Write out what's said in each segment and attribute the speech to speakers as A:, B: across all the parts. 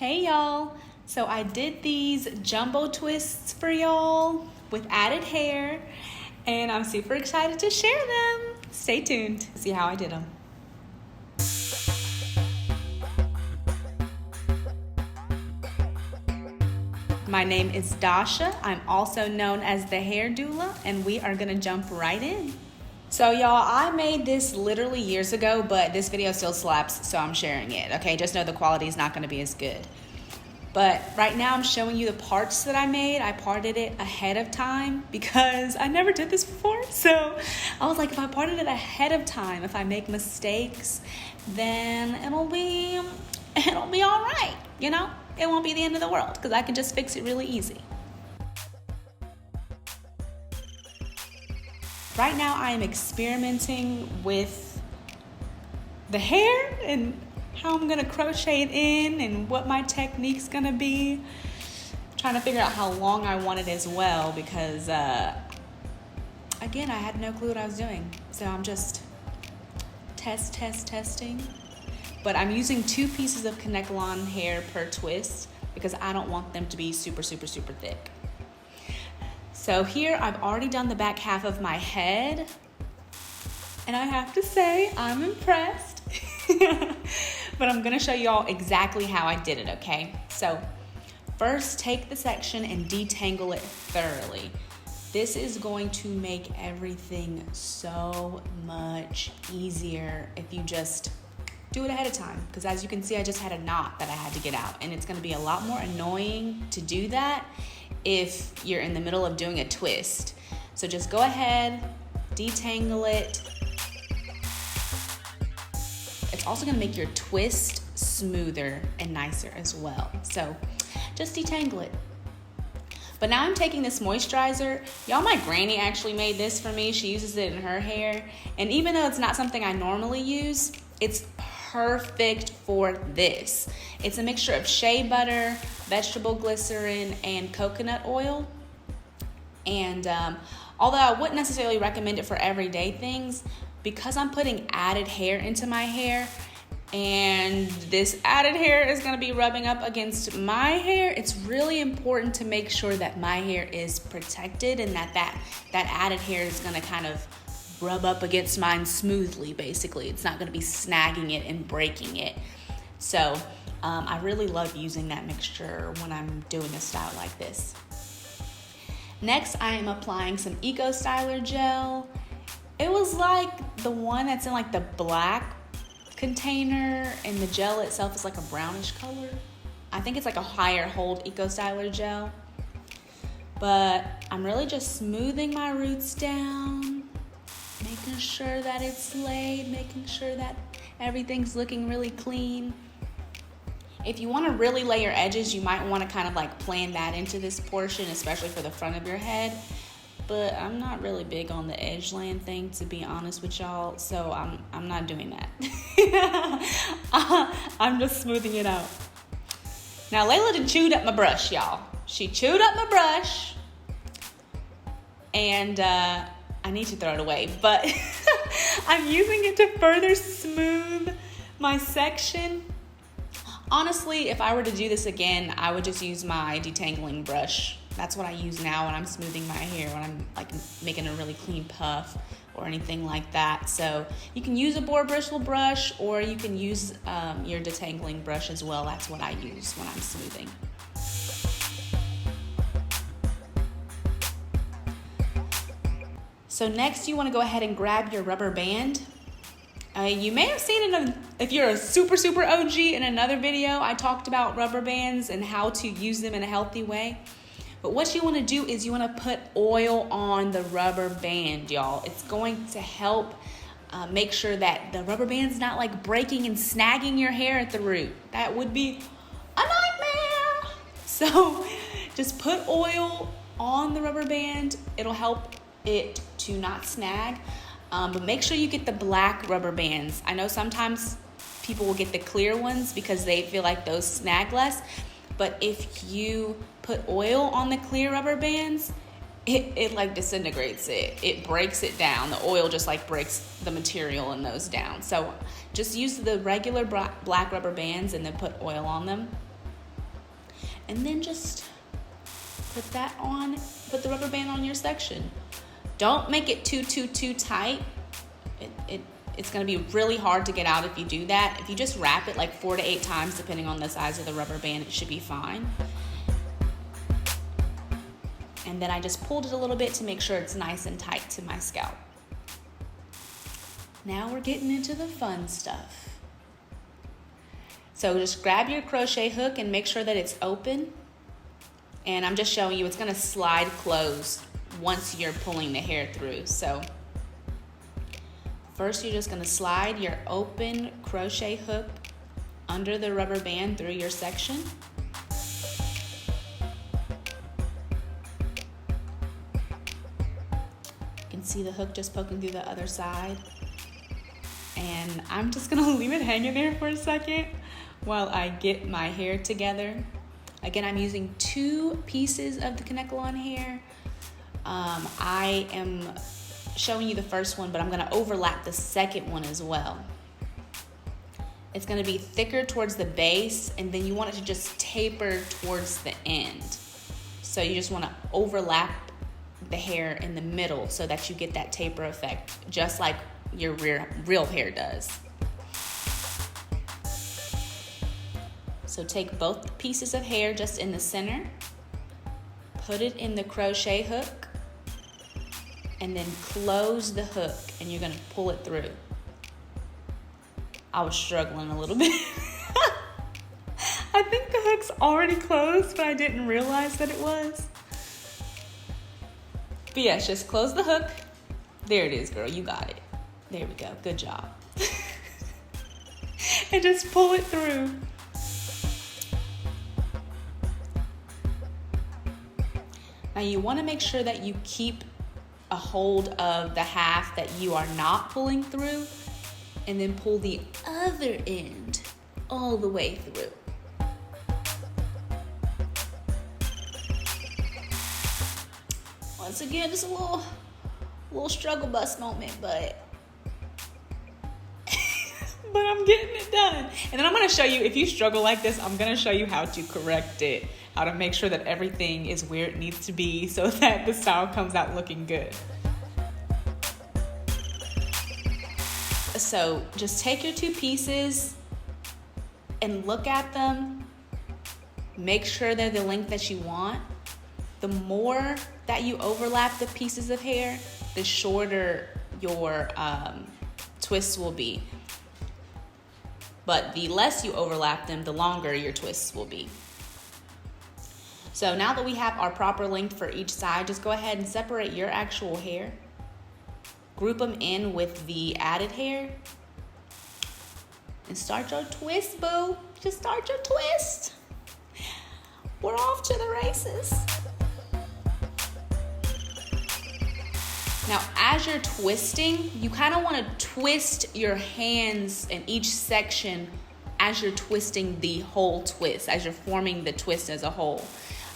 A: Hey y'all, so I did these jumbo twists for y'all with added hair and I'm super excited to share them. Stay tuned to see how I did them. My name is Dasha. I'm also known as the hair doula and we are gonna jump right in. So y'all, I made this literally years ago, but this video still slaps, so I'm sharing it, okay? Just know the quality is not gonna be as good. But right now I'm showing you the parts that I made. I parted it ahead of time because I never did this before. So I was like, if I parted it ahead of time, if I make mistakes, then it'll be all right, you know? It won't be the end of the world because I can just fix it really easy. Right now I am experimenting with the hair and how I'm gonna crochet it in and what my technique's gonna be. I'm trying to figure out how long I want it as well because again, I had no clue what I was doing. So I'm just testing. But I'm using 2 pieces of Connect-A-Lawn hair per twist because I don't want them to be super thick. So here I've already done the back half of my head and I have to say I'm impressed. But I'm gonna show y'all exactly how I did it, okay? So first take the section and detangle it thoroughly. This is going to make everything so much easier if you just do it ahead of time. Because as you can see, I just had a knot that I had to get out and it's gonna be a lot more annoying to do that if you're in the middle of doing a twist. So just go ahead, detangle it. It's also gonna make your twist smoother and nicer as well. So just detangle it. But now I'm taking this moisturizer. Y'all, my granny actually made this for me. She uses it in her hair. And even though it's not something I normally use, it's perfect for this. It's a mixture of shea butter, vegetable glycerin, and coconut oil. And although I wouldn't necessarily recommend it for everyday things, because I'm putting added hair into my hair and this added hair is gonna be rubbing up against my hair, it's really important to make sure that my hair is protected and that added hair is gonna kind of rub up against mine smoothly, basically. It's not gonna be snagging it and breaking it. So I really love using that mixture when I'm doing a style like this. Next, I am applying some Eco Styler gel. It was like the one that's in like the black container and the gel itself is like a brownish color. I think it's like a higher hold Eco Styler gel. But I'm really just smoothing my roots down, making sure that it's laid, making sure that everything's looking really clean. If you want to really lay your edges, you might want to kind of like plan that into this portion, especially for the front of your head. But I'm not really big on the edge land thing, to be honest with y'all, so I'm not doing that. I'm just smoothing it out. Now Layla done chewed up my brush, y'all. She chewed up my brush, and I need to throw it away, but I'm using it to further smooth my section. Honestly, if I were to do this again, I would just use my detangling brush. That's what I use now when I'm smoothing my hair, when I'm like making a really clean puff or anything like that. So you can use a boar bristle brush or you can use your detangling brush as well. That's what I use when I'm smoothing. So next you want to go ahead and grab your rubber band. You may have seen it if you're a super OG in another video. I talked about rubber bands and how to use them in a healthy way. But what you want to do is you want to put oil on the rubber band, y'all. It's going to help make sure that the rubber band's not like breaking and snagging your hair at the root. That would be a nightmare. So just put oil on the rubber band. It'll help it to not snag. But make sure you get the black rubber bands. I know sometimes people will get the clear ones because they feel like those snag less. But if you put oil on the clear rubber bands, it like disintegrates it. It breaks it down. The oil just like breaks the material in those down. So just use the regular black rubber bands and then put oil on them. And then just put that on, put the rubber band on your section. Don't make it too tight. It's gonna be really hard to get out if you do that. If you just wrap it like 4 to 8 times, depending on the size of the rubber band, it should be fine. And then I just pulled it a little bit to make sure it's nice and tight to my scalp. Now we're getting into the fun stuff. So just grab your crochet hook and make sure that it's open. And I'm just showing you, it's gonna slide close once you're pulling the hair through. So first you're just gonna slide your open crochet hook under the rubber band through your section. You can see the hook just poking through the other side. And I'm just gonna leave it hanging there for a second while I get my hair together. Again, I'm using 2 pieces of the Kanekalon hair. I am showing you the first one, but I'm gonna overlap the second one as well. It's gonna be thicker towards the base, and then you want it to just taper towards the end. So you just wanna overlap the hair in the middle so that you get that taper effect, just like your real hair does. So take both pieces of hair just in the center, put it in the crochet hook, and then close the hook, and you're gonna pull it through. I was struggling a little bit. I think the hook's already closed, but I didn't realize that it was. But yes, just close the hook. There it is, girl, you got it. There we go, good job. And just pull it through. Now you wanna make sure that you keep a hold of the half that you are not pulling through, and then pull the other end all the way through. Once again, just a little struggle bus moment, but I'm getting it done. And then I'm gonna show you, if you struggle like this, I'm gonna show you how to correct it, how to make sure that everything is where it needs to be so that the style comes out looking good. So just take your 2 pieces and look at them. Make sure they're the length that you want. The more that you overlap the pieces of hair, the shorter your twists will be. But the less you overlap them, the longer your twists will be. So now that we have our proper length for each side, just go ahead and separate your actual hair. Group them in with the added hair. And start your twist, boo. Just start your twist. We're off to the races. Now, as you're twisting, you kind of want to twist your hands in each section as you're twisting the whole twist, as you're forming the twist as a whole.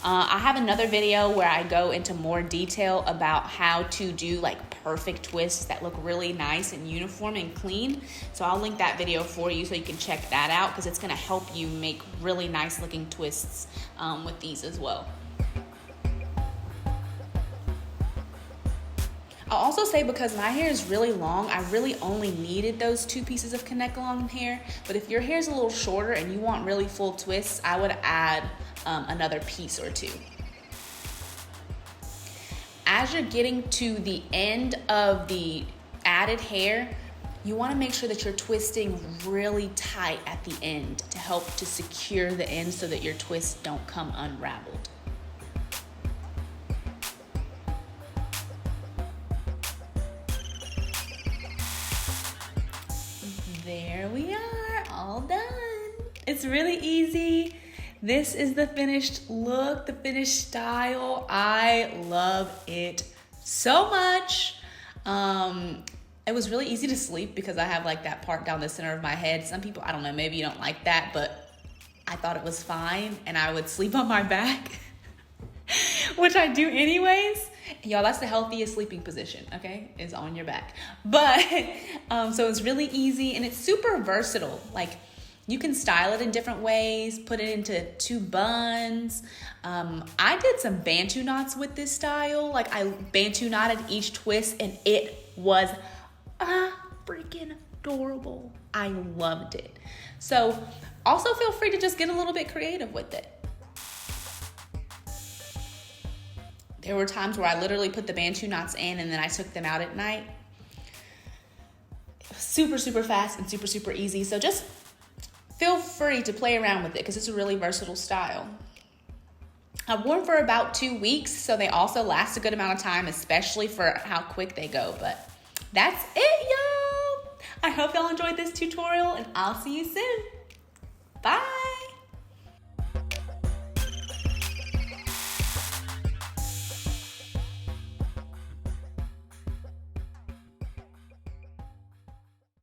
A: I have another video where I go into more detail about how to do like perfect twists that look really nice and uniform and clean. So I'll link that video for you so you can check that out, because it's gonna help you make really nice looking twists with these as well. I'll also say, because my hair is really long, I really only needed those 2 pieces of Kanekalon hair. But if your hair is a little shorter and you want really full twists, I would add another piece or 2. As you're getting to the end of the added hair, you want to make sure that you're twisting really tight at the end to help to secure the end so that your twists don't come unraveled. There we are, all done. It's really easy. This is the finished look, the finished style. I love it so much. It was really easy to sleep because I have like that part down the center of my head. Some people, I don't know, maybe you don't like that, but I thought it was fine, and I would sleep on my back, which I do anyways. Y'all, that's the healthiest sleeping position, okay? Is on your back. But, so it's really easy, and it's super versatile. Like, You can style it in different ways, put it into 2 buns. I did some Bantu knots with this style. Like I Bantu knotted each twist and it was freaking adorable. I loved it. So also feel free to just get a little bit creative with it. There were times where I literally put the Bantu knots in and then I took them out at night. Super, super fast and super, super easy. So just feel free to play around with it because it's a really versatile style. I've worn for about 2 weeks, so they also last a good amount of time, especially for how quick they go. But that's it, y'all. I hope y'all enjoyed this tutorial and I'll see you soon. Bye.